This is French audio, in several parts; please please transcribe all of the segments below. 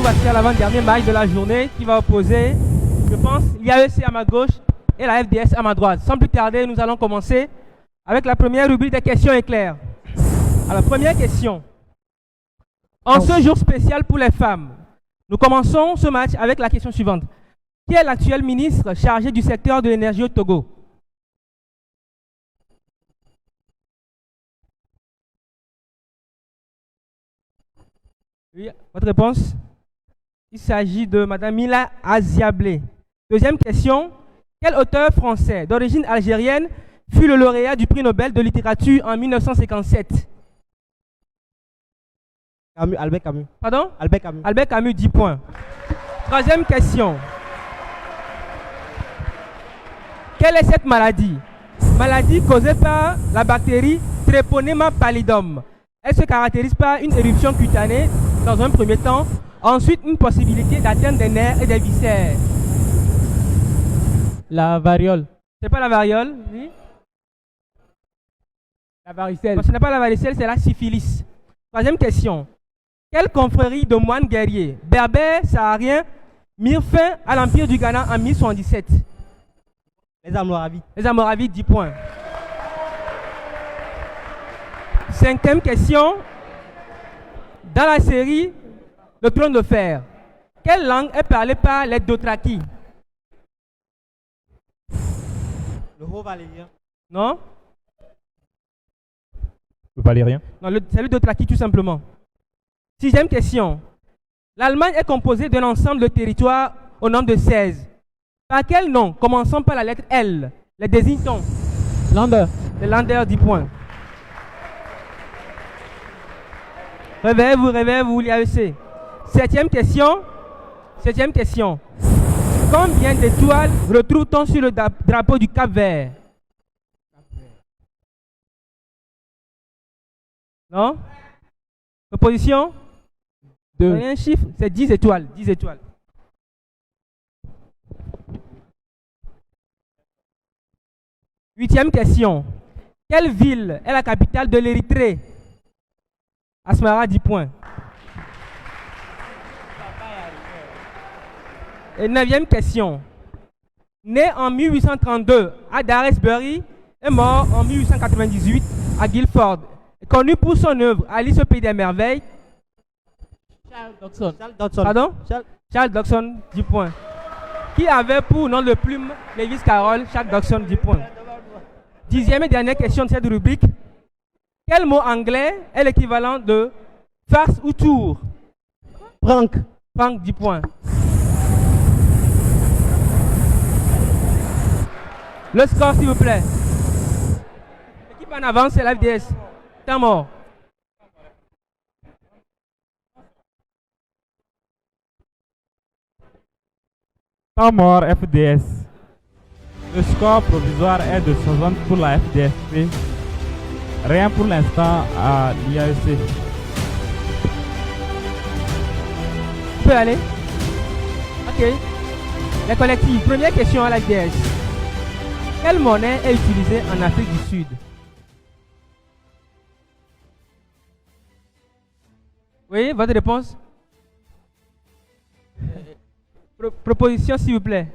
voici à l'avant-dernier match de la journée qui va opposer, je pense, l'IAEC à ma gauche et la FDS à ma droite. Sans plus tarder, nous allons commencer avec la première rubrique des questions éclairs. Alors, première question. En ce jour spécial pour les femmes, nous commençons ce match avec la question suivante. Qui est l'actuel ministre chargé du secteur de l'énergie au Togo? Oui, votre réponse? Il s'agit de Mme Mila Aziablé. Deuxième question. Quel auteur français d'origine algérienne fut le lauréat du prix Nobel de littérature en 1957? Albert Camus. Pardon? Albert Camus. Albert Camus, 10 points. Troisième question. Quelle est cette maladie? Maladie causée par la bactérie Treponema pallidum. Elle se caractérise par une éruption cutanée dans un premier temps, ensuite une possibilité d'atteindre des nerfs et des viscères. La variole. C'est pas la variole, oui? La varicelle. Non, ce n'est pas la varicelle, c'est la syphilis. Troisième question. Quelle confrérie de moines guerriers, berbères, sahariens, mirent fin à l'Empire du Ghana en 1077? Les Almoravides. Les Almoravides, 10 points. Cinquième question. Dans la série Le Trône de Fer, quelle langue est parlée par les Dothraki? Le Haut-Valérien. Non? Le valérien. Non, c'est le Dothraki tout simplement. Sixième question. L'Allemagne est composée d'un ensemble de territoires au nombre de 16. Par quel nom, commençant par la lettre L, les désigne-t-on? Lander. Les Landers, 10 points. Réveillez-vous, l'IAEC. Septième question. Combien d'étoiles retrouve-t-on sur le drapeau du Cap-Vert? Non? Proposition? Un chiffre, c'est 10 étoiles. 10 étoiles. Huitième question. Quelle ville est la capitale de l'Érythrée? Asmara, 10 points. Et neuvième question. Né en 1832 à Daresbury et mort en 1898 à Guildford. Connu pour son œuvre Alice au Pays des Merveilles. Charles Dodson. Pardon? Charles Dodson, 10 points. Qui avait pour nom de plume Lewis Carroll? Charles Dodson, 10 points. Dixième et dernière question de cette rubrique. Quel mot anglais est l'équivalent de farce ou tour? Franck. Franck, 10 points. Le score, s'il vous plaît. L'équipe en avance, c'est la FDS. Temps mort. Temps mort FDS. Le score provisoire est de 60 pour la FDSP. Rien pour l'instant à l'IAEC. Tu peux aller? Ok. Les collectifs. Première question à la FDS. Quelle monnaie est utilisée en Afrique du Sud? Oui, votre réponse? Proposition, s'il vous plaît.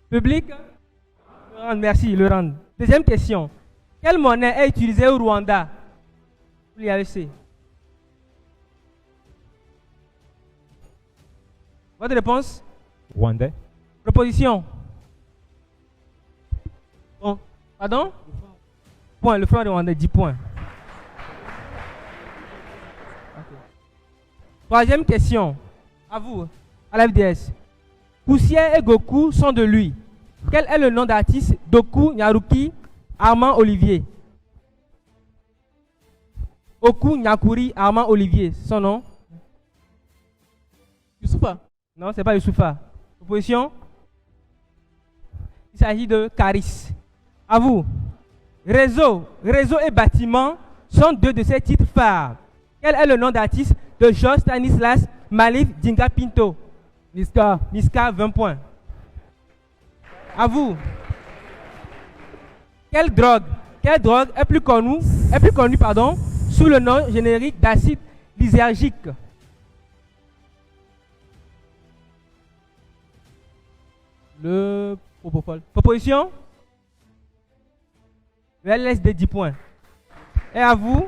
Public? Merci, Laurent. Deuxième question. Quelle monnaie est utilisée au Rwanda? L'IAEC. Votre réponse? Rwandais. Proposition? Bon. Pardon? Point, le franc rwandais, 10 points. Okay. Troisième question. À vous, à la FDS. Poussière et Goku sont de lui. Quel est le nom d'artiste d'Oku Nyaruki Armand Olivier? Oku Nyakuri Armand Olivier, son nom? Youssoufa. Non, c'est pas Youssoufa. Proposition? Il s'agit de Caris. À vous. Réseau et bâtiment sont deux de ses titres phares. Quel est le nom d'artiste de Georges Stanislas Malif Dinga Pinto? Niska. Niska, 20 points. À vous. Quelle drogue est plus connue sous le nom générique d'acide lysergique. Le propofol. Proposition? Le LSD 10 points. Et à vous,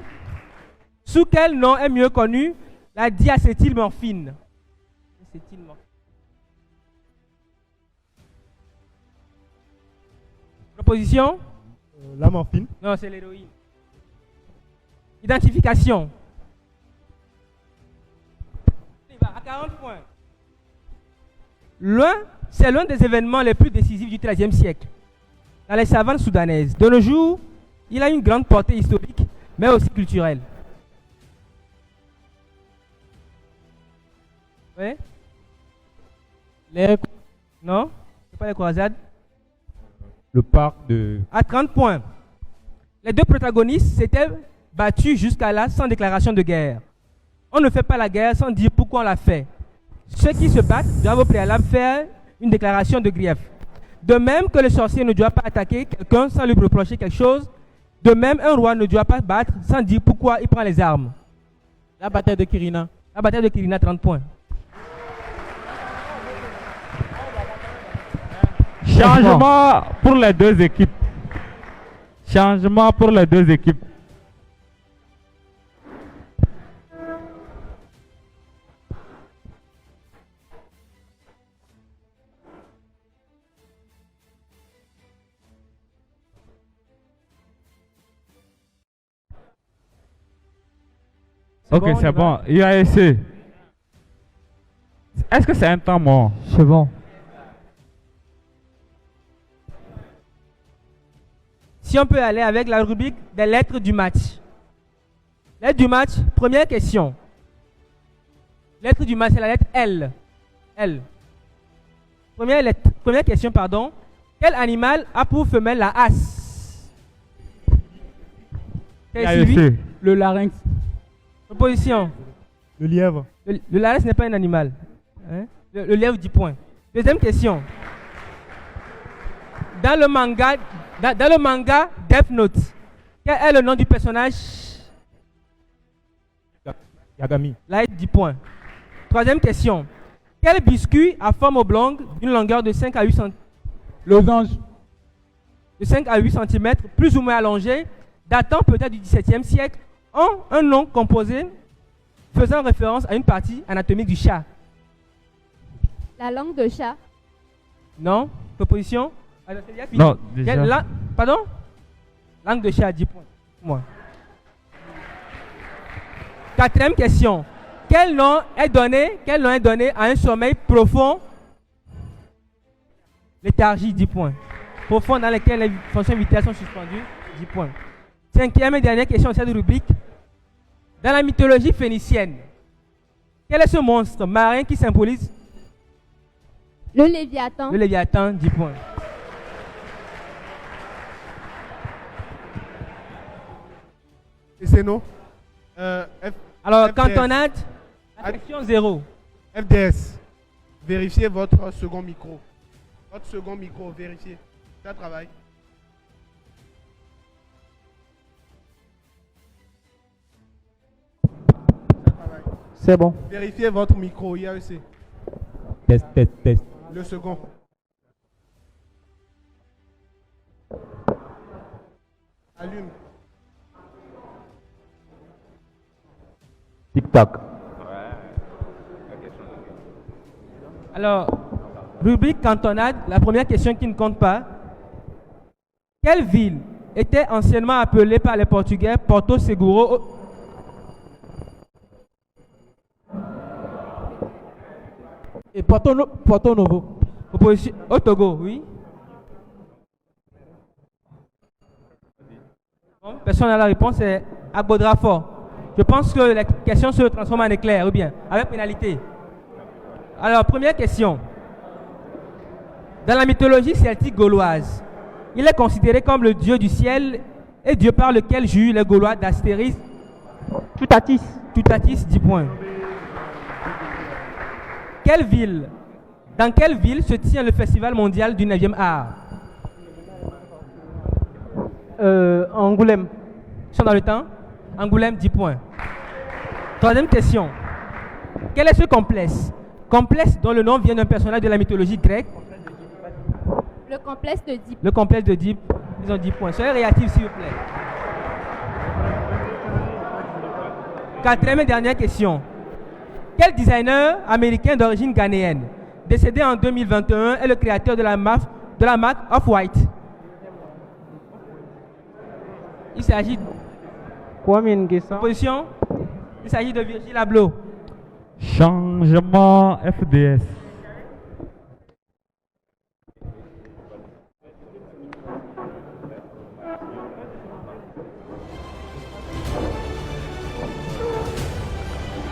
sous quel nom est mieux connue la diacétylmorphine? Proposition? La morphine. Non, c'est l'héroïne. Identification. Il va à 40 points. C'est l'un des événements les plus décisifs du XIIIe siècle dans les savanes soudanaises. De nos jours, il a une grande portée historique, mais aussi culturelle. Oui? Non? C'est pas les croisades? Le parc de... À 30 points. Les deux protagonistes s'étaient battus jusqu'à là sans déclaration de guerre. On ne fait pas la guerre sans dire pourquoi on la fait. Ceux qui se battent doivent au préalable faire une déclaration de grief. De même que le sorcier ne doit pas attaquer quelqu'un sans lui reprocher quelque chose, de même un roi ne doit pas battre sans dire pourquoi il prend les armes. La bataille de Kirina. La bataille de Kirina, 30 points. Changement pour les deux équipes. Changement pour les deux équipes. Ok, bon, c'est bon. IASC. Est-ce que c'est un temps mort? C'est bon. Si on peut aller avec la rubrique des lettres du match. Lettre du match, première question. Lettre du match, c'est la lettre L. L. Première question, pardon. Quel animal a pour femelle la as? IASC. Le larynx. Proposition. Le lièvre. Le larynx n'est pas un animal. Hein? Le lièvre 10 points. Deuxième question. Dans le manga Death Note, quel est le nom du personnage? Yagami. Là, 10 points. Troisième question. Quel biscuit à forme oblongue d'une longueur de 5 à 8 cm, Losange. de 5 à 8 cm, plus ou moins allongé, datant peut-être du XVIIe siècle, ont un nom composé faisant référence à une partie anatomique du chat? La langue de chat. Non? Proposition? Alors, c'est déjà fini. Non, déjà. Pardon? Langue de chat, 10 points. Moi. Quatrième question. Quel nom est donné à un sommeil profond? Léthargie, 10 points. Profond dans lequel les fonctions vitales sont suspendues, 10 points. Cinquième et dernière question de cette rubrique. Dans la mythologie phénicienne, quel est ce monstre marin qui symbolise Le Léviathan. le Léviathan? 10 points. Et c'est non. Alors, FDS. cantonade, question 0. FDS. Vérifiez votre second micro. Votre second micro, vérifiez. Ça travaille. Ça travaille. C'est bon. Vérifiez votre micro, IAEC. Test, test, test. Le second. Allume. Tic-tac. Alors, rubrique cantonade, la première question qui ne compte pas. Quelle ville était anciennement appelée par les Portugais Porto Seguro Et Porto Novo. au Togo? Oui. Bon, personne n'a la réponse, c'est Abodrafort. Je pense que la question se transforme en éclair, ou bien, avec pénalité. Alors, première question. Dans la mythologie celtique gauloise, il est considéré comme le dieu du ciel et dieu par lequel jouent les Gaulois d'Astéris. Tutatis. Tutatis, 10 points. Dans quelle ville se tient le festival mondial du 9e art? Angoulême. Ils sont dans le temps? Angoulême, 10 points. Troisième question. Quel est ce complexe? Complexe dont le nom vient d'un personnage de la mythologie grecque. Le complexe d'Oedipe. Le complexe d'Oedipe. Ils ont 10 points. Soyez réactifs, s'il vous plaît. Quatrième et dernière question. Quel designer américain d'origine ghanéenne, décédé en 2021, est le créateur de la marque Off-White? Il s'agit de position. Il s'agit de Virgil Abloh. Changement FDS.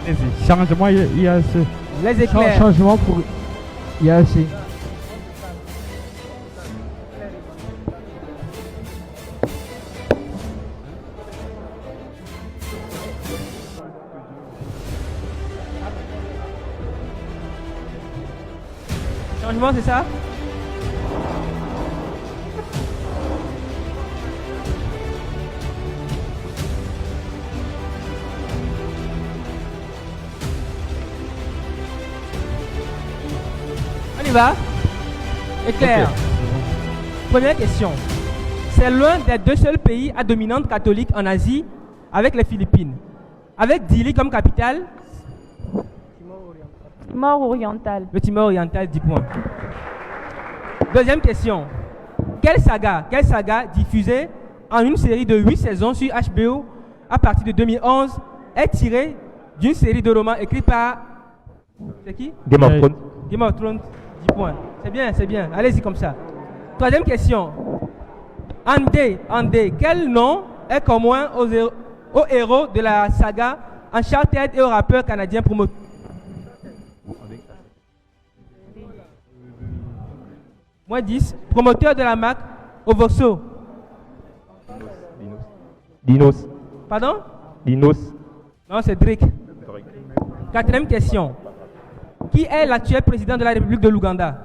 Allez-y. Changement IAC. Les éclairs. Changement pour IAC. Changement, c'est ça? On y va? Éclair. Première question. C'est l'un des deux seuls pays à dominante catholique en Asie, avec les Philippines. Avec Dili comme capitale. Timor oriental. Le Timor oriental, 10 points. Deuxième question. Quelle saga diffusée en une série de 8 saisons sur HBO à partir de 2011 est tirée d'une série de romans écrits par... C'est qui? Game of Thrones. Game of Thrones, 10 points. C'est bien, c'est bien. Allez-y comme ça. Troisième question. Andé, quel nom est commun aux héros de la saga Uncharted et au rappeur canadien promoteur? Moins 10. Promoteur de la marque Ovoxo. Dinos. Pardon? Dinos. Non, c'est Drake. Quatrième question. Qui est l'actuel président de la République de l'Ouganda?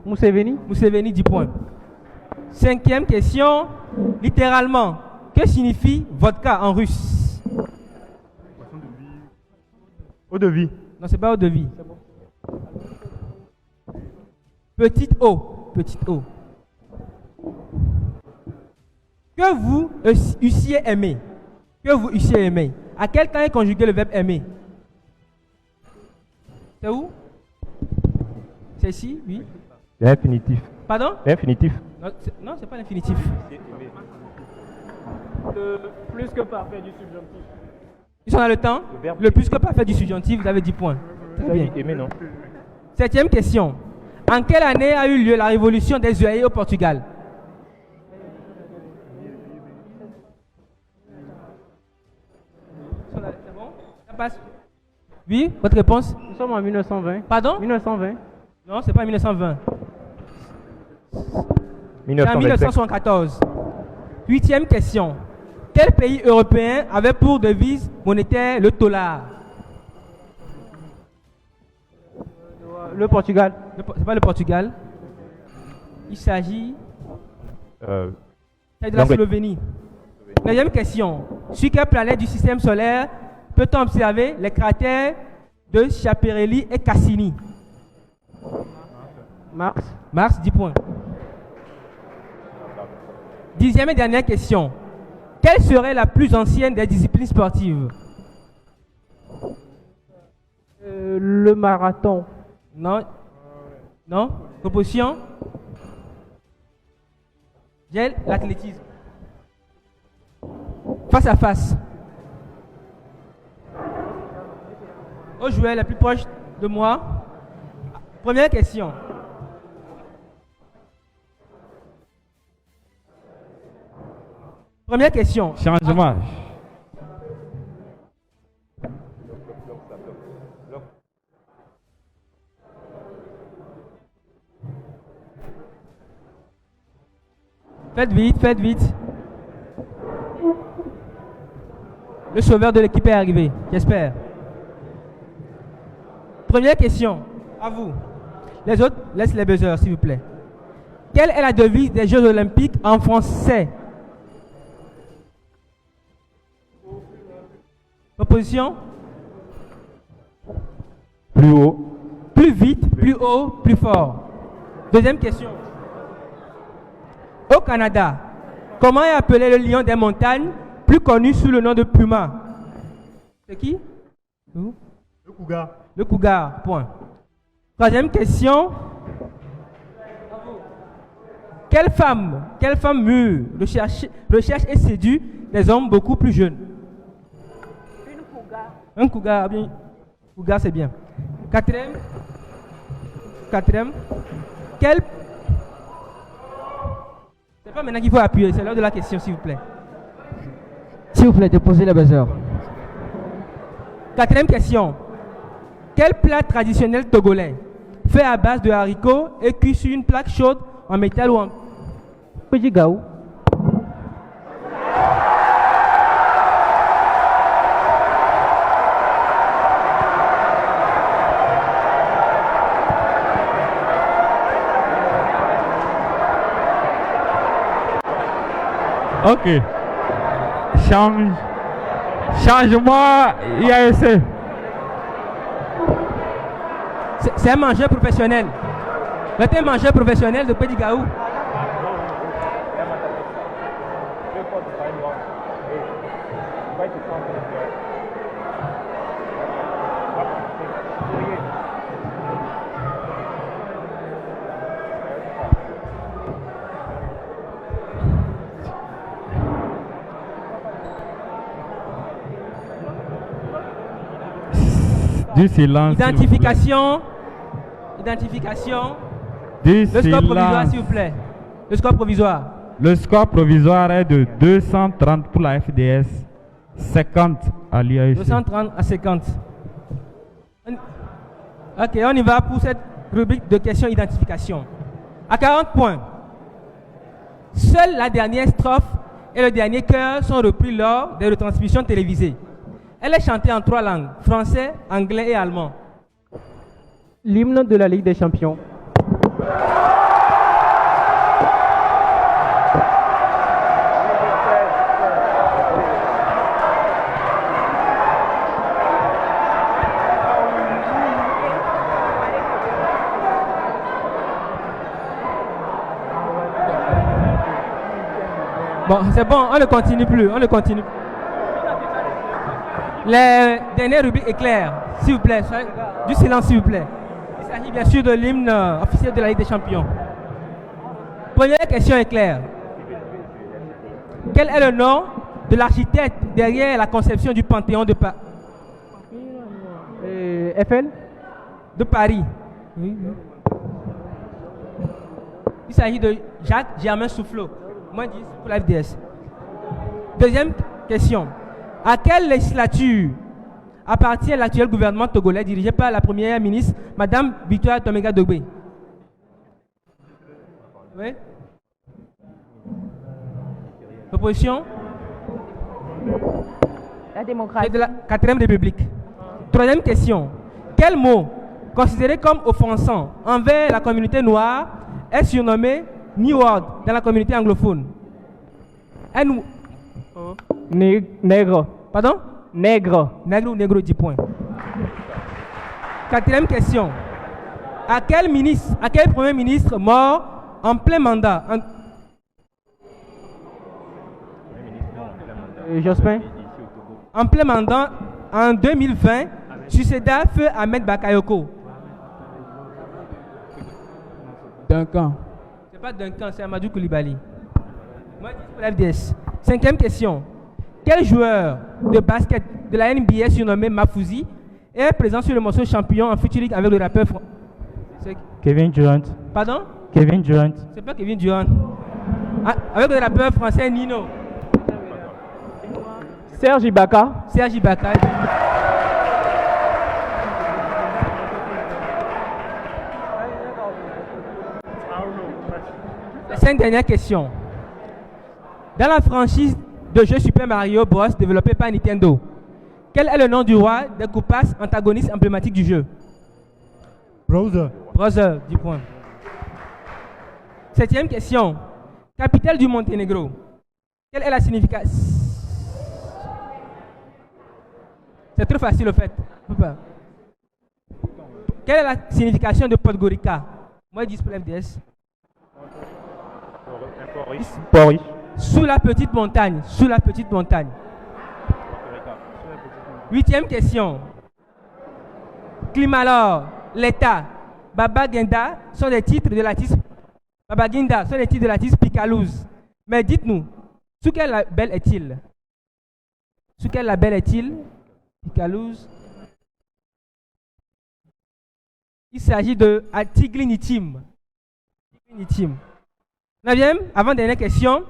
Museveni. Museveni, 10 points. Cinquième question. Littéralement, que signifie vodka en russe? Eau de vie. Non, c'est pas eau de vie. Petite eau. Petite eau. Que vous eussiez aimé. Que vous eussiez aimé. À quel temps est conjugué le verbe aimer? C'est où? C'est ici, oui. L'infinitif. Pardon? L'infinitif. Non, c'est pas l'infinitif. Le plus que parfait du subjonctif. Ils sont dans le temps. Le plus que parfait du subjonctif, vous avez 10 points. Très bien. Aimer, non? Septième question. En quelle année a eu lieu la révolution des œillets au Portugal? C'est bon? Ça passe? Oui, votre réponse? Nous sommes en 1920. Pardon? 1920. Non, c'est pas 1920. C'est en 1925. 1974. Huitième question. Quel pays européen avait pour devise monétaire le dollar? Le Portugal. C'est pas le Portugal. Il s'agit de la l'Angleterre. Slovénie. Neuvième question. Sur quelle planète du système solaire peut-on observer les cratères de Schiaparelli et Cassini? Mars. Mars, 10 points. Dixième et dernière question. Quelle serait la plus ancienne des disciplines sportives? Le marathon. Non. Non. Proposition? J'ai l'athlétisme. Face à face. Au joueur le plus proche de moi. Première question. Première question. Changement. Faites vite, faites vite. Le sauveur de l'équipe est arrivé, j'espère. Première question, à vous. Les autres, laissez les buzzers, s'il vous plaît. Quelle est la devise des Jeux Olympiques en français? Proposition? Plus haut. Plus vite, plus haut, plus fort. Deuxième question. Au Canada, comment est appelé le lion des montagnes, plus connu sous le nom de puma? C'est qui? Où? Le cougar. Le cougar, point. Troisième question. Quelle femme mûre recherche et séduit des hommes beaucoup plus jeunes? Une cougar. Un cougar, bien. Cougar, c'est bien. Quatrième. C'est pas maintenant qu'il faut appuyer, c'est l'heure de la question, s'il vous plaît. S'il vous plaît, déposez le buzzer. Quatrième question. Quel plat traditionnel togolais, fait à base de haricots et cuit sur une plaque chaude en métal ou en... Petit gaou. Ok. Changement IASC. C'est un mangeur professionnel. C'est un mangeur professionnel de Petit Gaou. Du silence. Identification. Du Le score provisoire, silence. s'il vous plaît. Le score provisoire. Le score provisoire est de 230 pour la FDS, 50 à l'IASC. 230 à 50. Ok, on y va pour cette rubrique de questions identification. À 40 points. Seule la dernière strophe et le dernier chœur sont repris lors des retransmissions télévisées. Elle est chantée en 3 langues, français, anglais et allemand. L'hymne de la Ligue des Champions. Bon, c'est bon, on ne continue plus, Les dernières rubriques éclairs, s'il vous plaît, du silence s'il vous plaît. Il s'agit bien sûr de l'hymne officiel de la Ligue des Champions. Première question éclair. Quel est le nom de l'architecte derrière la conception du Panthéon de Eiffel. Paris? Oui. Il s'agit de Jacques Germain Soufflot. Moins 10 pour la FDS. Deuxième question. À quelle législature appartient l'actuel gouvernement togolais dirigé par la première ministre, Madame Victoire Toméga Dogbe? Oui. Proposition? La démocratie. C'est de la 4e République. Troisième question. Quel mot, considéré comme offensant envers la communauté noire, est surnommé New World dans la communauté anglophone? Nègre. Pardon? Nègre. Nègre ou négro, 10 points. Quatrième question. À quel premier ministre mort en plein mandat Jospin. en plein mandat en 2020 succéda feu Ahmed Bakayoko? Duncan. C'est pas Duncan, c'est Amadou Koulibaly. Moi, je dis pour la FDS. Cinquième question. Quel joueur de basket de la NBA surnommé Mafouzi est présent sur le morceau Champion en featuring avec le rappeur Kevin Durant. Pardon? Kevin Durant. C'est pas Kevin Durant. Ah, avec le rappeur français Nino. Serge Ibaka. Serge Ibaka. Les 5 dernières questions. Dans la franchise de jeu Super Mario Bros. Développée par Nintendo, quel est le nom du roi des Koopas, antagoniste emblématique du jeu? Browser. Brother, 10 points. 7e question. Capitale du Monténégro. Quelle est la signification? C'est trop facile, au fait. On peut pas. Quelle est la signification de Podgorica? Moi, je dis pour l'FDS. Port riche. Sous la petite montagne. Sous la petite montagne. 8e question. Klimalor, l'État, Babaginda sont des titres de l'artiste. Babaginda sont des titres de l'artiste Picalouse. Mais dites-nous, sous quel label est-il? Sous quel label est-il? Picalouse. Il s'agit de Atiglinitim. 9e, avant-dernière question.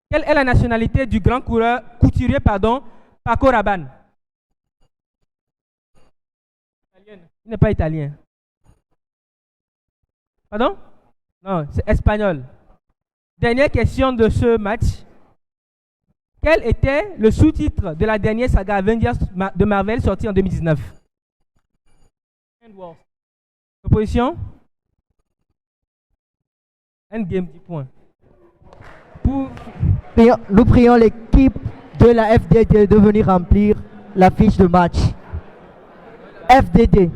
Quelle est la nationalité du grand couturier, Paco Rabanne? Il n'est pas italien. Pardon? Non, c'est espagnol. Dernière question de ce match. Quel était le sous-titre de la dernière saga Avengers de Marvel sortie en 2019? Endwars. Opposition? Endgame, 10 points. Nous prions l'équipe de la FDD de venir remplir la fiche de match. FDD.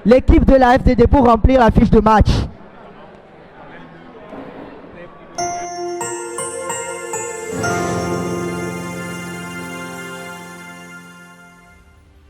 L'équipe de la FDD pour remplir la fiche de match.